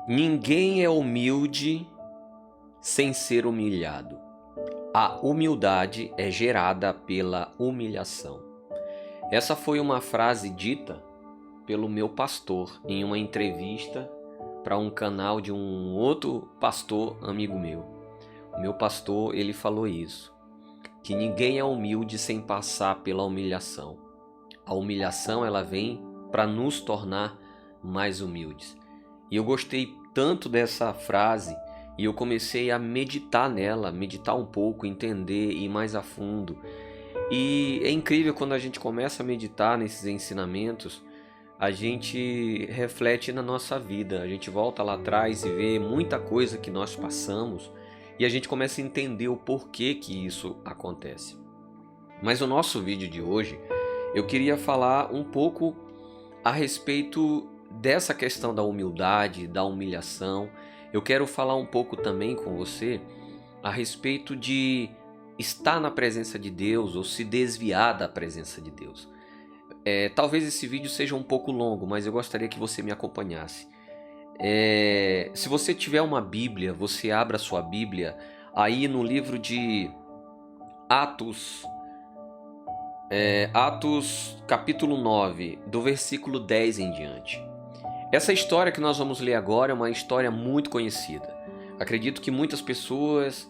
Ninguém é humilde sem ser humilhado. A humildade é gerada pela humilhação. Essa foi uma frase dita pelo meu pastor em uma entrevista para um canal de um outro pastor amigo meu. O meu pastor, ele falou isso, que ninguém é humilde sem passar pela humilhação. A humilhação, ela vem para nos tornar mais humildes. E eu gostei tanto dessa frase e eu comecei a meditar nela, meditar um pouco, entender e ir mais a fundo. E é incrível quando a gente começa a meditar nesses ensinamentos, a gente reflete na nossa vida, a gente volta lá atrás e vê muita coisa que nós passamos e a gente começa a entender o porquê que isso acontece. Mas o nosso vídeo de hoje, eu queria falar um pouco a respeito dessa questão da humildade, da humilhação. Eu quero falar um pouco também com você a respeito de estar na presença de Deus ou se desviar da presença de Deus. Talvez esse vídeo seja um pouco longo, mas eu gostaria que você me acompanhasse. Se você tiver uma Bíblia, você abra a sua Bíblia aí no livro de Atos, Atos capítulo 9, do versículo 10 em diante. Essa história que nós vamos ler agora é uma história muito conhecida. Acredito que muitas pessoas,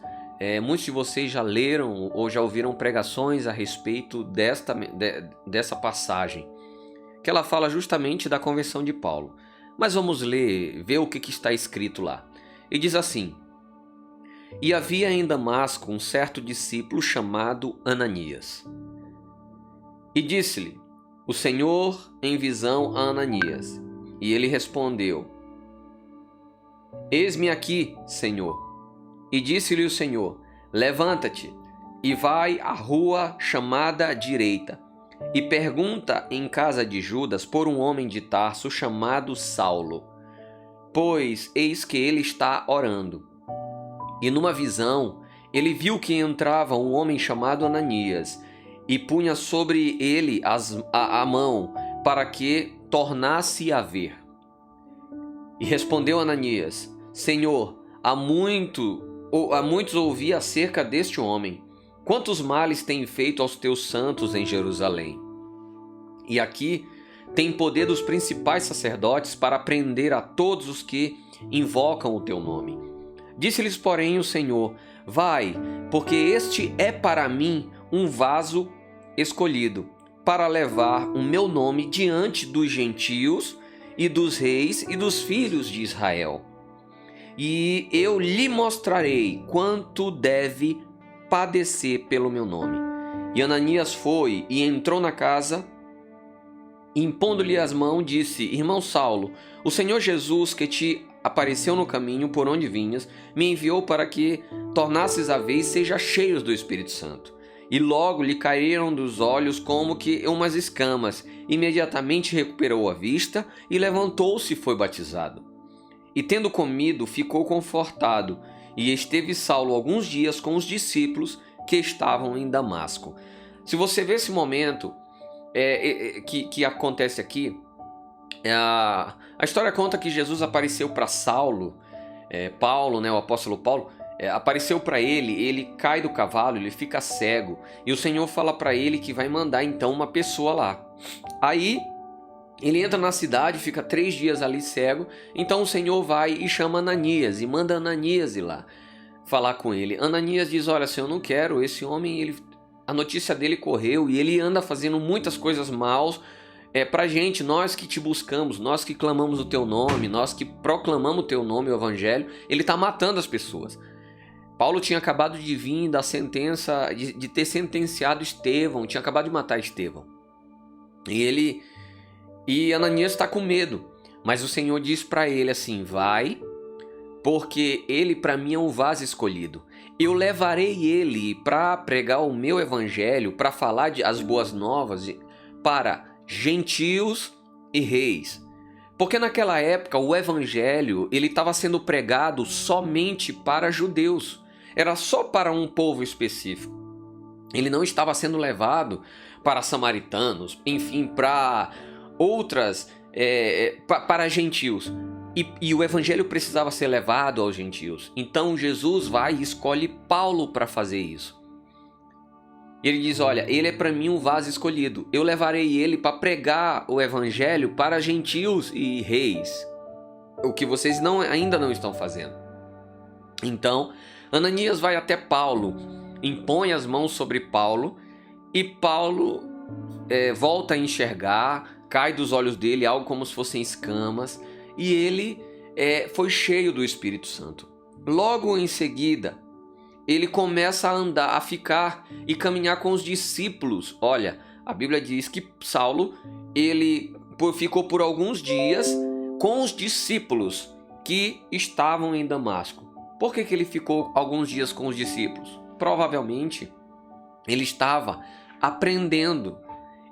muitos de vocês já leram ou já ouviram pregações a respeito dessa passagem, que ela fala justamente da conversão de Paulo. Mas vamos ver o que está escrito lá. E diz assim: E havia em Damasco um certo discípulo chamado Ananias. E disse-lhe o Senhor em visão a Ananias. E ele respondeu: Eis-me aqui, Senhor. E disse-lhe o Senhor: Levanta-te e vai à rua chamada Direita, e pergunta em casa de Judas por um homem de Tarso chamado Saulo, pois eis que ele está orando. E numa visão ele viu que entrava um homem chamado Ananias, e punha sobre ele a mão, para que tornasse a ver. E respondeu Ananias: Senhor, há muitos ouvi acerca deste homem, quantos males tem feito aos teus santos em Jerusalém. E aqui tem poder dos principais sacerdotes para prender a todos os que invocam o teu nome. Disse-lhes, porém, o Senhor: Vai, porque este é para mim um vaso escolhido, para levar o meu nome diante dos gentios e dos reis e dos filhos de Israel. E eu lhe mostrarei quanto deve padecer pelo meu nome. E Ananias foi e entrou na casa, impondo-lhe as mãos, disse: Irmão Saulo, o Senhor Jesus, que te apareceu no caminho por onde vinhas, me enviou para que tornasses a ver e seja cheios do Espírito Santo. E logo lhe caíram dos olhos como que umas escamas. Imediatamente recuperou a vista e levantou-se e foi batizado. E tendo comido, ficou confortado. E esteve Saulo alguns dias com os discípulos que estavam em Damasco. Se você vê esse momento que acontece aqui, a história conta que Jesus apareceu para Saulo, Paulo, o apóstolo Paulo, apareceu para ele cai do cavalo, ele fica cego, e o Senhor fala para ele que vai mandar então uma pessoa lá. Aí ele entra na cidade, fica 3 dias ali cego, então o Senhor vai e chama Ananias, e manda Ananias ir lá falar com ele. Ananias diz: olha, Senhor, eu não quero, esse homem, a notícia dele correu, e ele anda fazendo muitas coisas maus, pra gente, nós que te buscamos, nós que clamamos o teu nome, nós que proclamamos o teu nome, o evangelho, ele está matando as pessoas. Paulo tinha acabado de vir da sentença, de ter sentenciado Estevão, tinha acabado de matar Estevão. E Ananias está com medo, mas o Senhor diz para ele assim: vai, porque ele para mim é um vaso escolhido. Eu levarei ele para pregar o meu evangelho, para falar as boas novas para gentios e reis. Porque naquela época o evangelho ele estava sendo pregado somente para judeus. Era só para um povo específico. Ele não estava sendo levado para samaritanos, enfim, para outras, para gentios. E o evangelho precisava ser levado aos gentios. Então Jesus vai e escolhe Paulo para fazer isso. Ele diz, olha, ele é para mim um vaso escolhido. Eu levarei ele para pregar o evangelho para gentios e reis. O que vocês ainda não estão fazendo. Então, Ananias vai até Paulo, impõe as mãos sobre Paulo, e Paulo volta a enxergar, cai dos olhos dele algo como se fossem escamas, e ele foi cheio do Espírito Santo. Logo em seguida, ele começa a andar, a ficar e caminhar com os discípulos. Olha, a Bíblia diz que Saulo, ele ficou por alguns dias com os discípulos que estavam em Damasco. Por que ele ficou alguns dias com os discípulos? Provavelmente, ele estava aprendendo,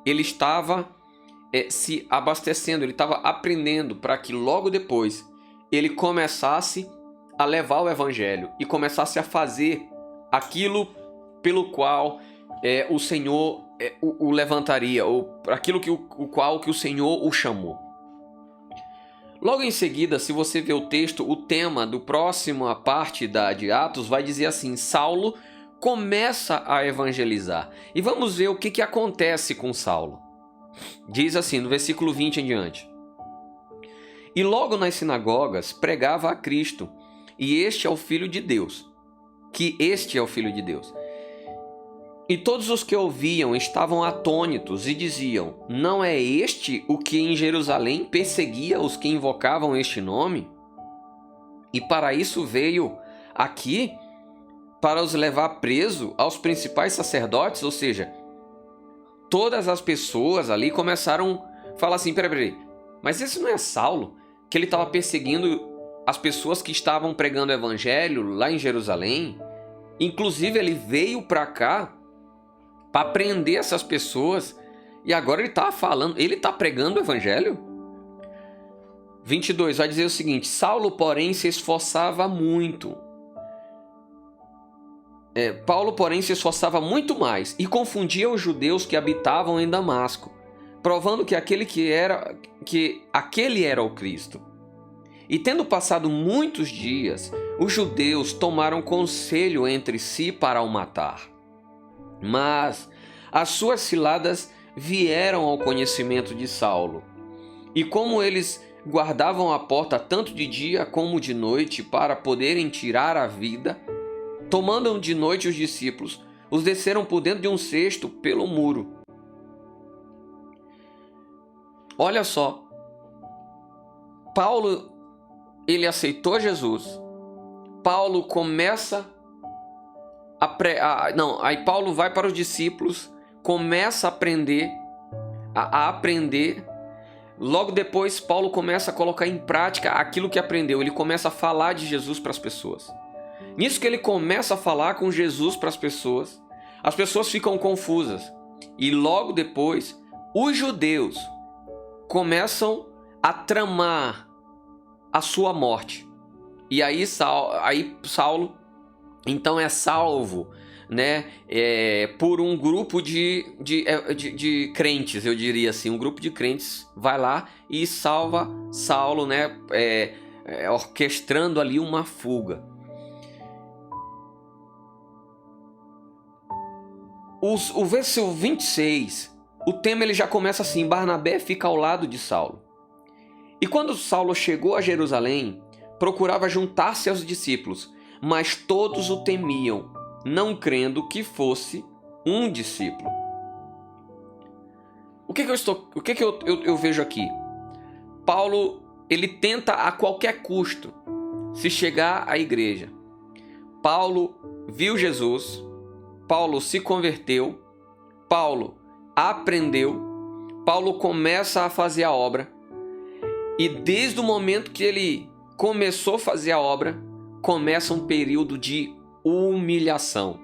ele estava se abastecendo, ele estava aprendendo para que logo depois ele começasse a levar o evangelho e começasse a fazer aquilo pelo qual o Senhor o levantaria, ou aquilo que o Senhor o chamou. Logo em seguida, se você ver o texto, o tema do próxima parte de Atos vai dizer assim: Saulo começa a evangelizar. E vamos ver o que acontece com Saulo. Diz assim, no versículo 20 em diante: E logo nas sinagogas pregava a Cristo, e este é o Filho de Deus. E todos os que ouviam estavam atônitos e diziam: Não é este o que em Jerusalém perseguia os que invocavam este nome? E para isso veio aqui, para os levar preso aos principais sacerdotes? Ou seja, todas as pessoas ali começaram a falar assim: peraí, mas esse não é Saulo? Que ele estava perseguindo as pessoas que estavam pregando o evangelho lá em Jerusalém? Inclusive ele veio para cá para prender essas pessoas, e agora ele está falando, ele está pregando o evangelho? 22 vai dizer o seguinte: Saulo, porém, se esforçava muito. Paulo, porém, se esforçava muito mais e confundia os judeus que habitavam em Damasco, provando que aquele era o Cristo. E tendo passado muitos dias, os judeus tomaram conselho entre si para o matar. Mas as suas ciladas vieram ao conhecimento de Saulo. E como eles guardavam a porta tanto de dia como de noite para poderem tirar a vida, tomando de noite os discípulos, os desceram por dentro de um cesto pelo muro. Olha só, Paulo, ele aceitou Jesus. Paulo começa aí Paulo vai para os discípulos, começa a aprender, a aprender. Logo depois, Paulo começa a colocar em prática aquilo que aprendeu. Ele começa a falar de Jesus para as pessoas. Nisso que ele começa a falar com Jesus para as pessoas ficam confusas. E logo depois, os judeus começam a tramar a sua morte. E aí Saulo então é salvo, né, por um grupo de crentes, eu diria assim. Um grupo de crentes vai lá e salva Saulo, né, orquestrando ali uma fuga. O versículo 26, o tema ele já começa assim: Barnabé fica ao lado de Saulo. E quando Saulo chegou a Jerusalém, procurava juntar-se aos discípulos, mas todos o temiam, não crendo que fosse um discípulo. O que eu vejo aqui? Paulo, ele tenta a qualquer custo se chegar à igreja. Paulo viu Jesus, Paulo se converteu, Paulo aprendeu, Paulo começa a fazer a obra, e desde o momento que ele começou a fazer a obra, começa um período de humilhação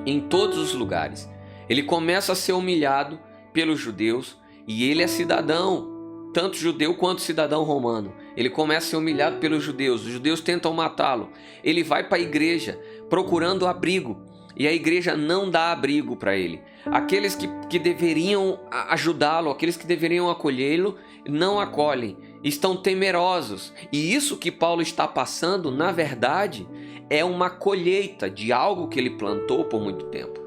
em todos os lugares. Ele começa a ser humilhado pelos judeus, e ele é cidadão, tanto judeu quanto cidadão romano. Ele começa a ser humilhado pelos judeus, os judeus tentam matá-lo. Ele vai para a igreja procurando abrigo, e a igreja não dá abrigo para ele. Aqueles que deveriam ajudá-lo, aqueles que deveriam acolhê-lo, não acolhem. estão temerosos. E isso que Paulo está passando, na verdade, é uma colheita de algo que ele plantou por muito tempo.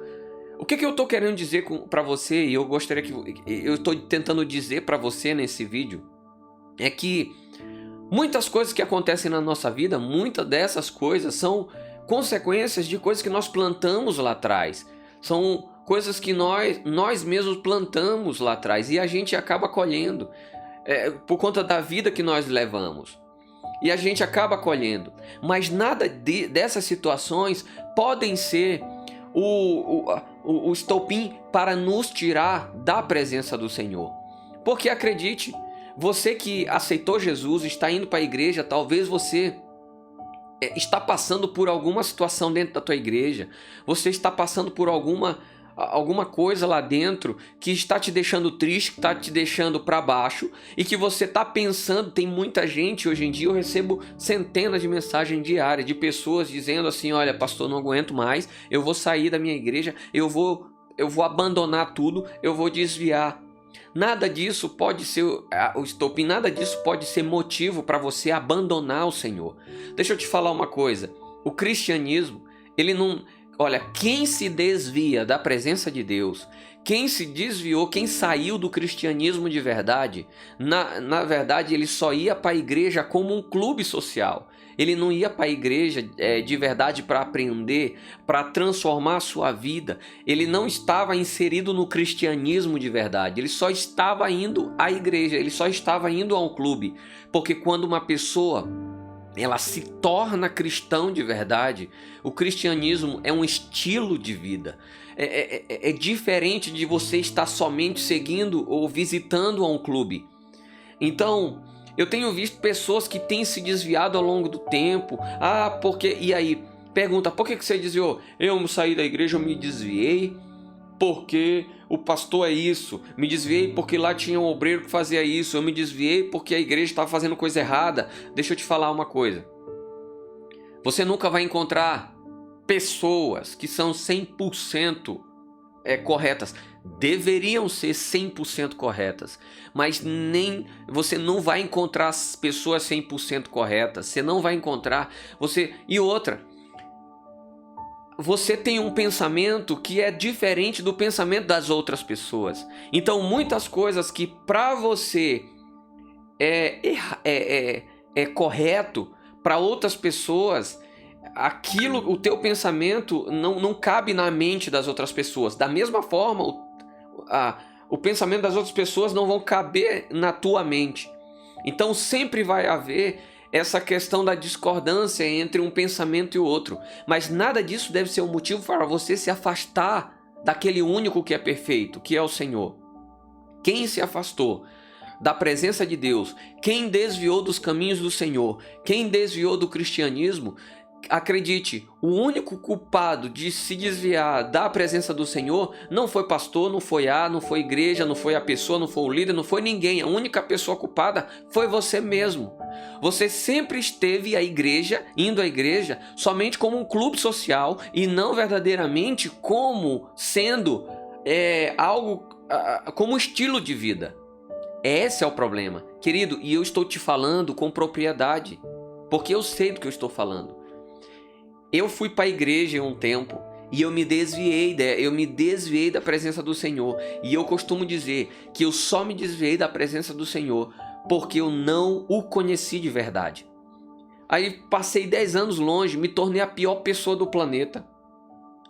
O que eu estou querendo dizer para você, e eu estou tentando dizer para você nesse vídeo, é que muitas coisas que acontecem na nossa vida, muitas dessas coisas são consequências de coisas que nós plantamos lá atrás. São coisas que nós mesmos plantamos lá atrás e a gente acaba colhendo por conta da vida que nós levamos. E a gente acaba colhendo. Mas nada dessas situações podem ser o estopim para nos tirar da presença do Senhor. Porque acredite, você que aceitou Jesus, está indo para a igreja, talvez você está passando por alguma situação dentro da tua igreja, você está passando por alguma coisa lá dentro que está te deixando triste, que está te deixando para baixo e que você está pensando. Tem muita gente hoje em dia, eu recebo centenas de mensagens diárias de pessoas dizendo assim: olha, pastor, não aguento mais, eu vou sair da minha igreja, eu vou abandonar tudo, eu vou desviar. Nada disso pode ser o estopim, nada disso pode ser motivo para você abandonar o Senhor. Deixa eu te falar uma coisa, o cristianismo, ele não... Olha, quem se desvia da presença de Deus, quem se desviou, quem saiu do cristianismo de verdade, na verdade ele só ia para a igreja como um clube social. Ele não ia para a igreja de verdade para aprender, para transformar a sua vida. Ele não estava inserido no cristianismo de verdade. Ele só estava indo à igreja, ele só estava indo ao clube. Porque quando uma pessoa ela se torna cristão de verdade, o cristianismo é um estilo de vida. É diferente de você estar somente seguindo ou visitando a um clube. Então, eu tenho visto pessoas que têm se desviado ao longo do tempo. Porque... E aí, pergunta, por que você desviou? Eu saí da igreja, eu me desviei porque o pastor é isso. Me desviei porque lá tinha um obreiro que fazia isso. Eu me desviei porque a igreja estava fazendo coisa errada. Deixa eu te falar uma coisa. Você nunca vai encontrar pessoas que são 100% corretas. Deveriam ser 100% corretas, mas você não vai encontrar as pessoas 100% corretas. Você não vai encontrar e outra, você tem um pensamento que é diferente do pensamento das outras pessoas. Então muitas coisas que para você é correto, para outras pessoas o teu pensamento não cabe na mente das outras pessoas. Da mesma forma, o pensamento das outras pessoas não vão caber na tua mente. Então sempre vai haver essa questão da discordância entre um pensamento e o outro. Mas nada disso deve ser um motivo para você se afastar daquele único que é perfeito, que é o Senhor. Quem se afastou da presença de Deus, quem desviou dos caminhos do Senhor, quem desviou do cristianismo, acredite, o único culpado de se desviar da presença do Senhor não foi pastor, não foi não foi igreja, não foi a pessoa, não foi o líder, não foi ninguém. A única pessoa culpada foi você mesmo. Você sempre esteve indo à igreja somente como um clube social e não verdadeiramente como sendo algo, como um estilo de vida. Esse é o problema, querido, e eu estou te falando com propriedade, porque eu sei do que eu estou falando. Eu fui para a igreja um tempo e eu me desviei da presença do Senhor. E eu costumo dizer que eu só me desviei da presença do Senhor porque eu não o conheci de verdade. Aí passei 10 anos longe, me tornei a pior pessoa do planeta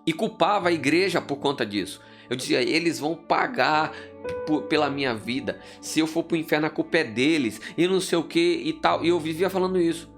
e culpava a igreja por conta disso. Eu dizia, eles vão pagar pela minha vida. Se eu for para o inferno, a culpa é deles e não sei o que e tal. E eu vivia falando isso.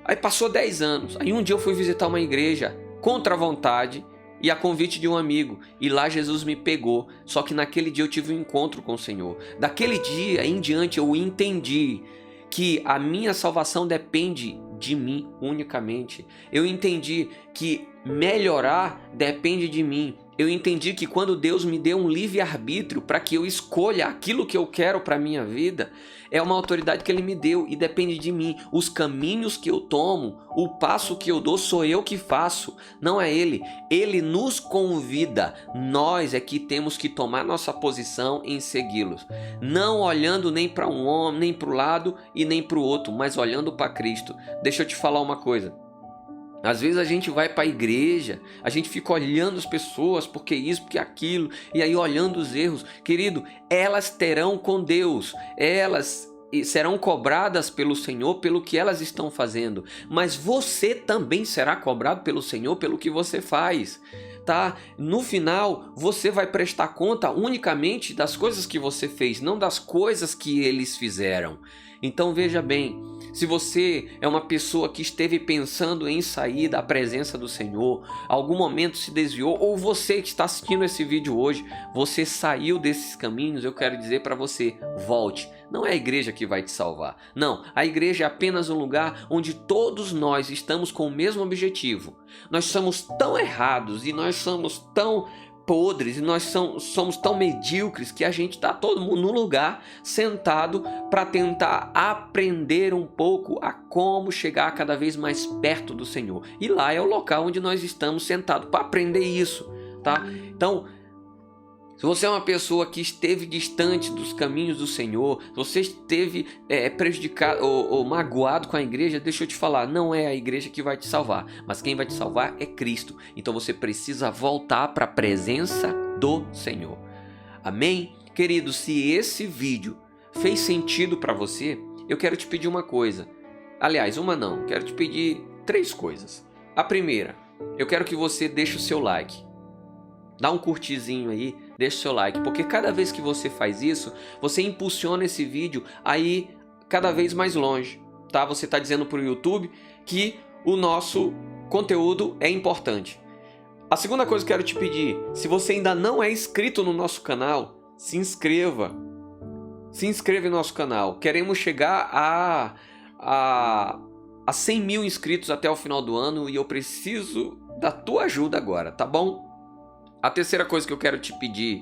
Aí passou 10 anos, aí um dia eu fui visitar uma igreja contra a vontade e a convite de um amigo, e lá Jesus me pegou, só que naquele dia eu tive um encontro com o Senhor. Daquele dia em diante eu entendi que a minha salvação depende de mim unicamente. Eu entendi que melhorar depende de mim. Eu entendi que quando Deus me deu um livre-arbítrio para que eu escolha aquilo que eu quero para a minha vida, é uma autoridade que Ele me deu e depende de mim. Os caminhos que eu tomo, o passo que eu dou, sou eu que faço, não é Ele. Ele nos convida, nós é que temos que tomar nossa posição em segui-los. Não olhando nem para um homem, nem para o lado e nem para o outro, mas olhando para Cristo. Deixa eu te falar uma coisa. Às vezes a gente vai para a igreja, a gente fica olhando as pessoas, porque isso, porque aquilo, e aí olhando os erros. Querido, elas terão com Deus, elas serão cobradas pelo Senhor pelo que elas estão fazendo, mas você também será cobrado pelo Senhor pelo que você faz. Tá? No final, você vai prestar conta unicamente das coisas que você fez, não das coisas que eles fizeram. Então veja bem, se você é uma pessoa que esteve pensando em sair da presença do Senhor, algum momento se desviou, ou você que está assistindo esse vídeo hoje, você saiu desses caminhos, eu quero dizer para você, volte. Não é a igreja que vai te salvar. Não, a igreja é apenas um lugar onde todos nós estamos com o mesmo objetivo. Nós somos tão errados e nós somos tão podres e nós somos tão medíocres que a gente está todo mundo num lugar sentado para tentar aprender um pouco a como chegar cada vez mais perto do Senhor. E lá é o local onde nós estamos sentados para aprender isso, tá? Então, se você é uma pessoa que esteve distante dos caminhos do Senhor, se você esteve prejudicado ou magoado com a igreja, deixa eu te falar, não é a igreja que vai te salvar, mas quem vai te salvar é Cristo. Então você precisa voltar para a presença do Senhor. Amém? Querido, se esse vídeo fez sentido para você, eu quero te pedir uma coisa. Aliás, uma não, quero te pedir 3 coisas. A primeira, eu quero que você deixe o seu like. Dá um curtizinho aí, deixa o seu like, porque cada vez que você faz isso, você impulsiona esse vídeo aí cada vez mais longe, tá? Você está dizendo para o YouTube que o nosso conteúdo é importante. A segunda coisa que eu quero te pedir, se você ainda não é inscrito no nosso canal, se inscreva. Se inscreva no nosso canal. Queremos chegar a 100 mil inscritos até o final do ano e eu preciso da tua ajuda agora, tá bom? A terceira coisa que eu quero te pedir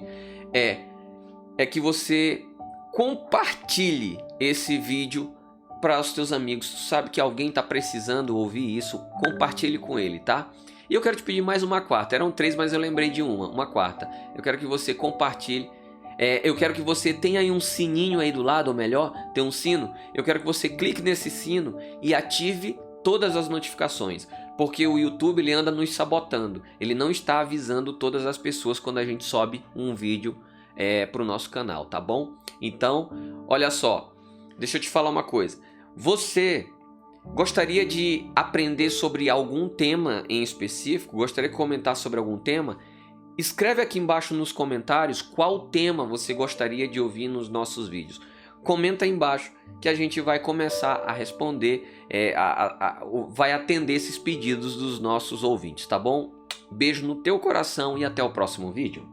é que você compartilhe esse vídeo para os teus amigos. Tu sabe que alguém está precisando ouvir isso, compartilhe com ele, tá? E eu quero te pedir mais uma quarta. Eram 3, mas eu lembrei de uma quarta. Eu quero que você compartilhe. Eu quero que você tenha aí um sininho aí do lado, ou melhor, tem um sino. Eu quero que você clique nesse sino e ative todas as notificações, porque o YouTube ele anda nos sabotando, ele não está avisando todas as pessoas quando a gente sobe um vídeo para o nosso canal, tá bom? Então, olha só, deixa eu te falar uma coisa, você gostaria de aprender sobre algum tema em específico? Gostaria de comentar sobre algum tema? Escreve aqui embaixo nos comentários qual tema você gostaria de ouvir nos nossos vídeos. Comenta aí embaixo que a gente vai começar a responder, vai atender esses pedidos dos nossos ouvintes, tá bom? Beijo no teu coração e até o próximo vídeo.